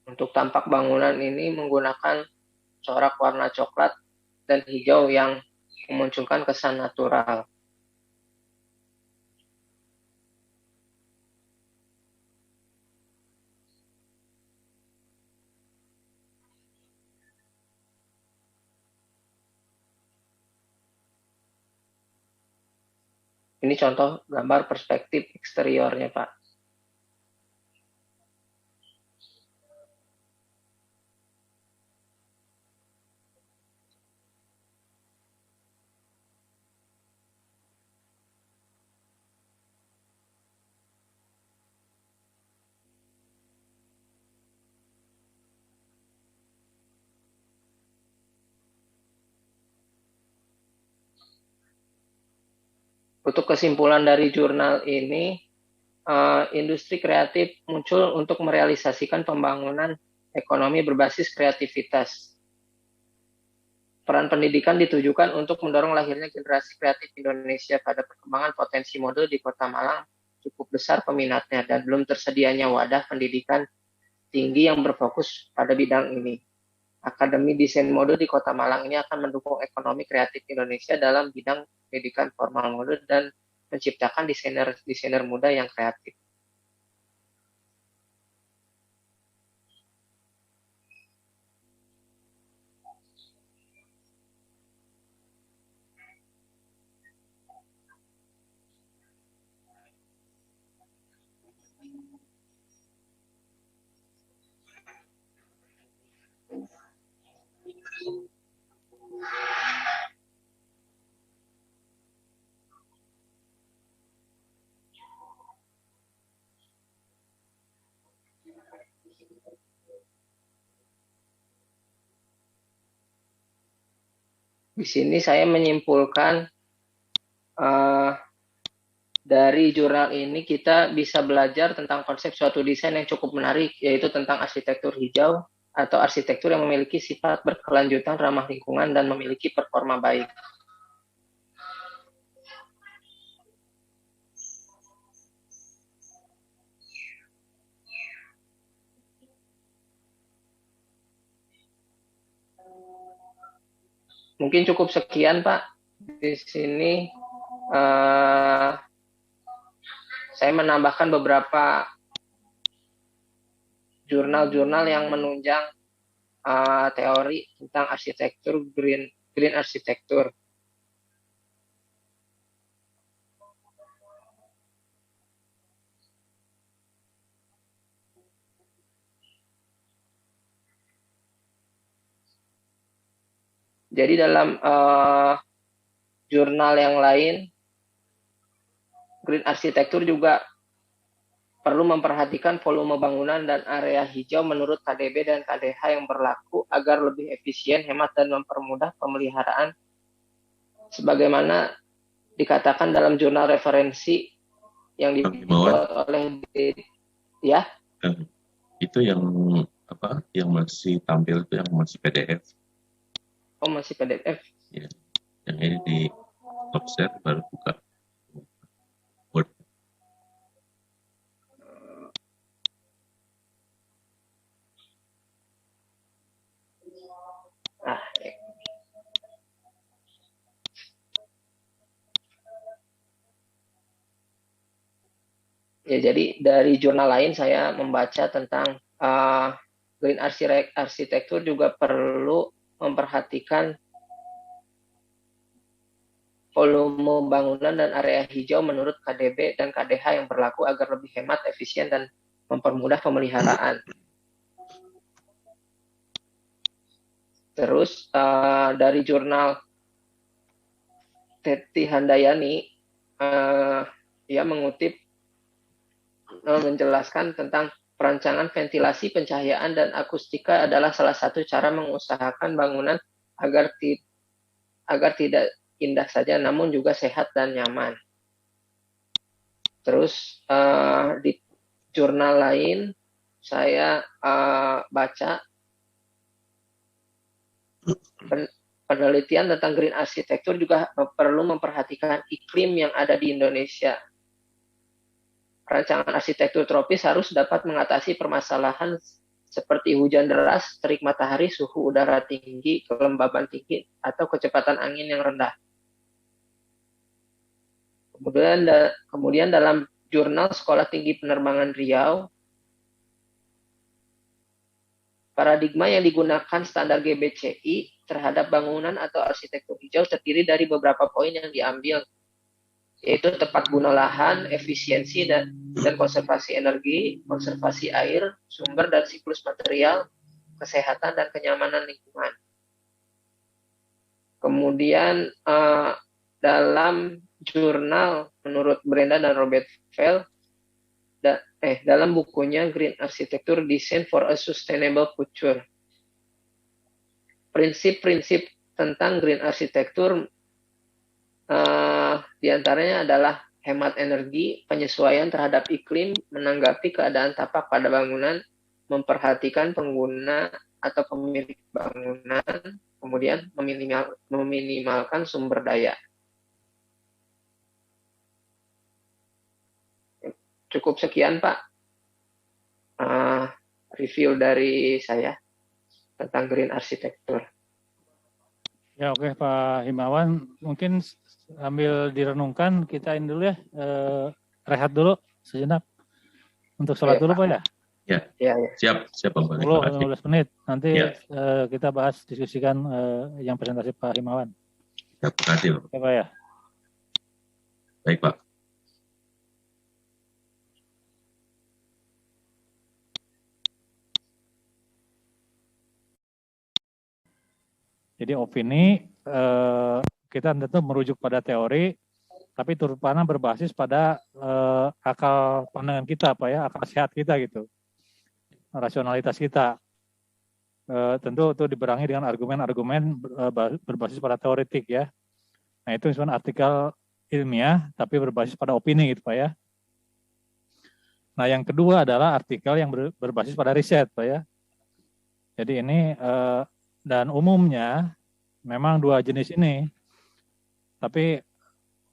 Untuk tampak bangunan ini menggunakan corak warna coklat dan hijau yang memunculkan kesan natural. Ini contoh gambar perspektif eksteriornya, Pak. Untuk kesimpulan dari jurnal ini, industri kreatif muncul untuk merealisasikan pembangunan ekonomi berbasis kreativitas. Peran pendidikan ditujukan untuk mendorong lahirnya generasi kreatif Indonesia. Pada perkembangan potensi mode di Kota Malang cukup besar peminatnya dan belum tersedianya wadah pendidikan tinggi yang berfokus pada bidang ini. Akademi Desain Mode di Kota Malang ini akan mendukung ekonomi kreatif Indonesia dalam bidang pendidikan formal mode dan menciptakan desainer muda yang kreatif. Di sini saya menyimpulkan dari jurnal ini kita bisa belajar tentang konsep suatu desain yang cukup menarik, yaitu tentang arsitektur hijau atau arsitektur yang memiliki sifat berkelanjutan, ramah lingkungan, dan memiliki performa baik. Mungkin cukup sekian, Pak. Di sini saya menambahkan beberapa jurnal-jurnal yang menunjang teori tentang arsitektur green arsitektur. Jadi dalam jurnal yang lain, green arsitektur juga perlu memperhatikan volume bangunan dan area hijau menurut KDB dan KDH yang berlaku agar lebih efisien, hemat, dan mempermudah pemeliharaan sebagaimana dikatakan dalam jurnal referensi yang dibuat oleh ya. Itu yang apa? Yang masih tampil itu yang masih PDF. Oh, masih PDF. Ya. Yang ini di top share baru buka Word. Ya, jadi dari jurnal lain saya membaca tentang green arsitektur juga perlu memperhatikan volume bangunan dan area hijau menurut KDB dan KDH yang berlaku agar lebih hemat, efisien, dan mempermudah pemeliharaan. Terus dari jurnal Teti Handayani, ia mengutip menjelaskan tentang perancangan ventilasi, pencahayaan, dan akustika adalah salah satu cara mengusahakan bangunan agar tidak indah saja, namun juga sehat dan nyaman. Terus di jurnal lain saya baca penelitian tentang green arsitektur juga perlu memperhatikan iklim yang ada di Indonesia. Rancangan arsitektur tropis harus dapat mengatasi permasalahan seperti hujan deras, terik matahari, suhu udara tinggi, kelembaban tinggi, atau kecepatan angin yang rendah. Kemudian dalam jurnal Sekolah Tinggi Penerbangan Riau, paradigma yang digunakan standar GBCI terhadap bangunan atau arsitektur hijau terdiri dari beberapa poin yang diambil, yaitu tepat guna lahan, efisiensi dan konservasi energi, konservasi air, sumber dan siklus material, kesehatan dan kenyamanan lingkungan. Kemudian dalam jurnal menurut Brenda dan Robert Fell, dalam bukunya Green Architecture Design for a Sustainable Future, prinsip-prinsip tentang green architecture diantaranya adalah hemat energi, penyesuaian terhadap iklim, menanggapi keadaan tapak pada bangunan, memperhatikan pengguna atau pemilik bangunan, kemudian meminimalkan sumber daya. Cukup sekian, Pak, review dari saya tentang green architecture. Ya, oke, Pak Himawan, mungkin sambil direnungkan kita ini dulu ya, rehat dulu sejenak untuk sholat dulu, Pak ya. Ya. Siap Pak. 10-15 menit. Nanti kita bahas, diskusikan yang presentasi Pak Himawan. Ya, terima kasih, Pak. Ya, Pak ya. Baik, Pak. Jadi opini kita tentu merujuk pada teori, tapi turut pandang berbasis pada akal pandangan kita, Pak ya, akal sehat kita gitu, rasionalitas kita. Tentu itu dibarengi dengan argumen-argumen berbasis pada teoretik ya. Nah itu misalnya artikel ilmiah, tapi berbasis pada opini gitu, Pak ya. Nah yang kedua adalah artikel yang berbasis pada riset, Pak ya. Jadi ini dan umumnya memang dua jenis ini, tapi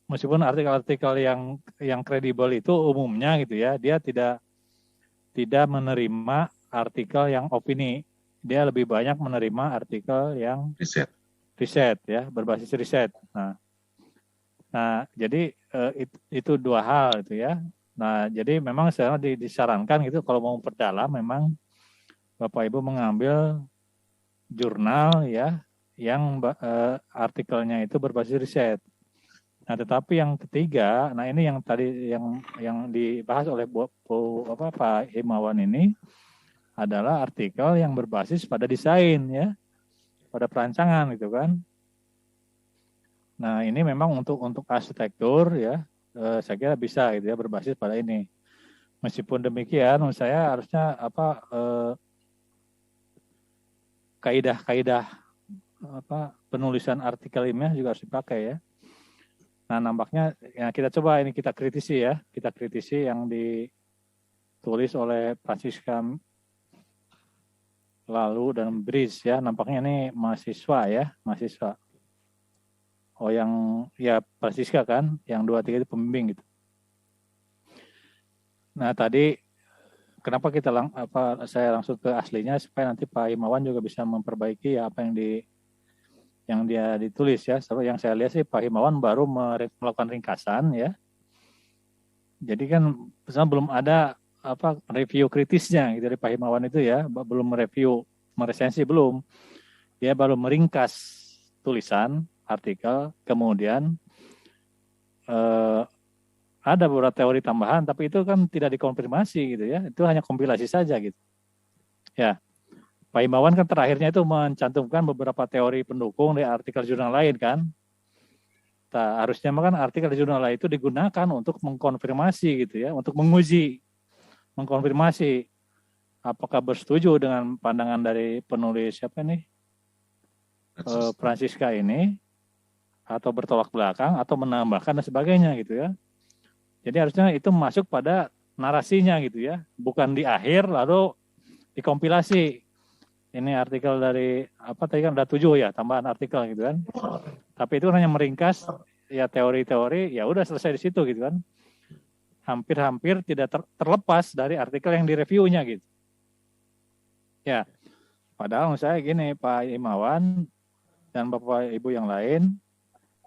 meskipun artikel-artikel yang kredibel itu umumnya gitu ya, dia tidak menerima artikel yang opini, dia lebih banyak menerima artikel yang riset ya, berbasis riset. Nah jadi itu dua hal itu ya. Nah jadi memang sekarang disarankan gitu kalau mau perdalam memang Bapak Ibu mengambil jurnal ya yang artikelnya itu berbasis riset. Nah, tetapi yang ketiga, nah ini yang tadi yang dibahas oleh Pak Himawan ini adalah artikel yang berbasis pada desain ya, pada perancangan gitu kan. Nah, ini memang untuk arsitektur ya, saya kira bisa gitu ya berbasis pada ini. Meskipun demikian, menurut saya harusnya kaidah penulisan artikel ilmiah juga harus dipakai ya. Nah nampaknya ya kita coba ini kita kritisi yang ditulis oleh Francisca lalu dan Bridge ya. Nampaknya ini mahasiswa. Oh yang ya Francisca kan, yang 2-3 itu pembimbing gitu. Nah tadi kenapa saya langsung ke aslinya supaya nanti Pak Himawan juga bisa memperbaiki ya apa yang dia ditulis ya. Yang saya lihat sih Pak Himawan baru melakukan ringkasan ya. Jadi kan belum ada review kritisnya gitu dari Pak Himawan itu ya, belum meresensi belum. Dia baru meringkas tulisan artikel, kemudian ada beberapa teori tambahan, tapi itu kan tidak dikonfirmasi gitu ya. Itu hanya kompilasi saja gitu. Ya. Pak Himawan kan terakhirnya itu mencantumkan beberapa teori pendukung di artikel jurnal lain kan. Nah, harusnya kan artikel jurnal lain itu digunakan untuk mengkonfirmasi gitu ya, untuk mengkonfirmasi apakah bersetuju dengan pandangan dari penulis siapa nih? Francisca ini, atau bertolak belakang atau menambahkan dan sebagainya gitu ya. Jadi harusnya itu masuk pada narasinya gitu ya, bukan di akhir lalu dikompilasi. Ini artikel dari tadi kan ada 7 ya tambahan artikel gitu kan. Tapi itu hanya meringkas ya teori-teori, ya udah selesai di situ gitu kan. Hampir-hampir tidak terlepas dari artikel yang direviewnya gitu. Ya, padahal menurut saya gini Pak Imawan dan Bapak Ibu yang lain,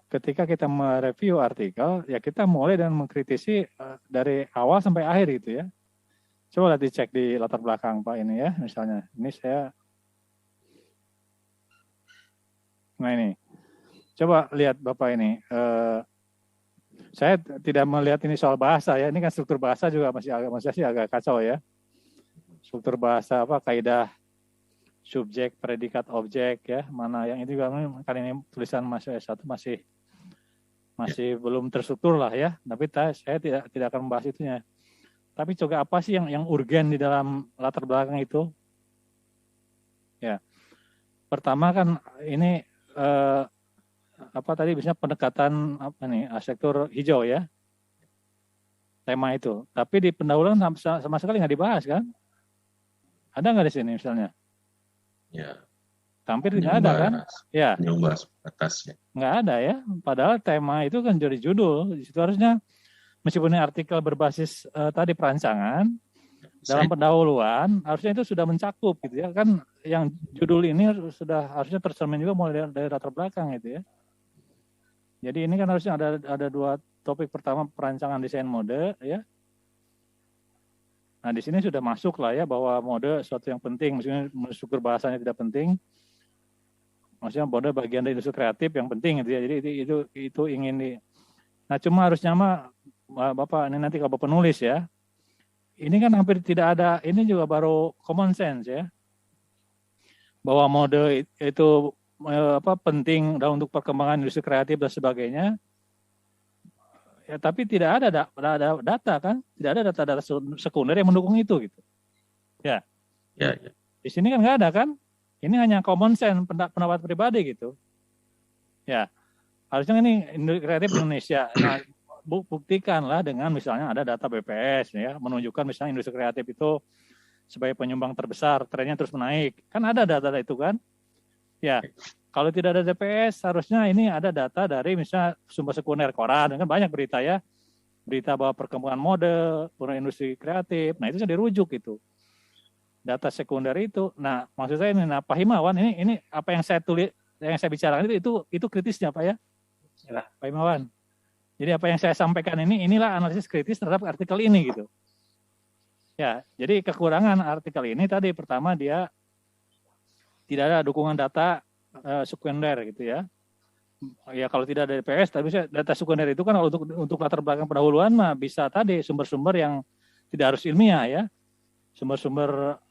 ketika kita mereview artikel, ya kita mulai dan mengkritisi dari awal sampai akhir gitu ya. Coba dicek di latar belakang Pak ini ya, misalnya. Ini saya, nah ini, coba lihat Bapak ini. Saya tidak melihat ini soal bahasa ya, ini kan struktur bahasa juga masih agak kacau ya. Struktur bahasa apa, kaidah subjek, predikat, objek ya, mana yang itu juga kan ini tulisan masih S1 masih belum terstruktur lah ya. Tapi saya tidak akan membahas itunya. Tapi juga apa sih yang urgen di dalam latar belakang itu? Ya, pertama kan ini apa tadi biasanya pendekatan apa nih sektor hijau ya, tema itu. Tapi di pendahuluan sama sekali nggak dibahas kan? Ada nggak di sini misalnya? Ya. Hampir nggak ada kan? Ya. Membahas atasnya. Nggak ada ya. Padahal tema itu kan jadi judul. Di situ harusnya meskipun ini artikel berbasis tadi perancangan, dalam pendahuluan harusnya itu sudah mencakup gitu ya kan, yang judul ini harusnya tercermin juga mulai dari latar belakang gitu ya. Jadi ini kan harusnya ada dua topik, pertama perancangan desain mode ya. Nah di sini sudah masuk lah ya bahwa mode suatu yang penting, maksudnya struktur bahasanya tidak penting, maksudnya mode bagian dari industri kreatif yang penting gitu ya. Jadi itu ingin di. Nah cuma harusnya Bapak ini nanti kalau Bapak penulis ya, ini kan hampir tidak ada, ini juga baru common sense ya, bahwa mode itu penting untuk perkembangan industri kreatif dan sebagainya. Ya, tapi tidak ada data kan, tidak ada data sekunder yang mendukung itu gitu. Ya. Ya. Di sini kan nggak ada kan, ini hanya common sense pendapat pribadi gitu. Ya, harusnya ini industri kreatif Indonesia. Nah, buktikanlah dengan misalnya ada data BPS ya, menunjukkan misalnya industri kreatif itu sebagai penyumbang terbesar, trennya terus menaik. Kan ada data itu kan? Ya. Kalau tidak ada DPS, harusnya ini ada data dari misalnya sumber sekunder koran, kan banyak berita ya, berita bahwa perkembangan mode, industri kreatif, nah itu sudah dirujuk itu, data sekunder itu. Nah maksud saya ini, Pak Himawan, ini apa yang saya tulis, yang saya bicarakan itu kritisnya Pak ya, Pak Himawan. Jadi apa yang saya sampaikan inilah analisis kritis terhadap artikel ini gitu. Ya, jadi kekurangan artikel ini tadi pertama dia tidak ada dukungan data sekunder gitu ya. Ya kalau tidak ada DPS, tapi data sekunder itu kan untuk latar belakang pendahuluan mah bisa tadi sumber-sumber yang tidak harus ilmiah ya, sumber-sumber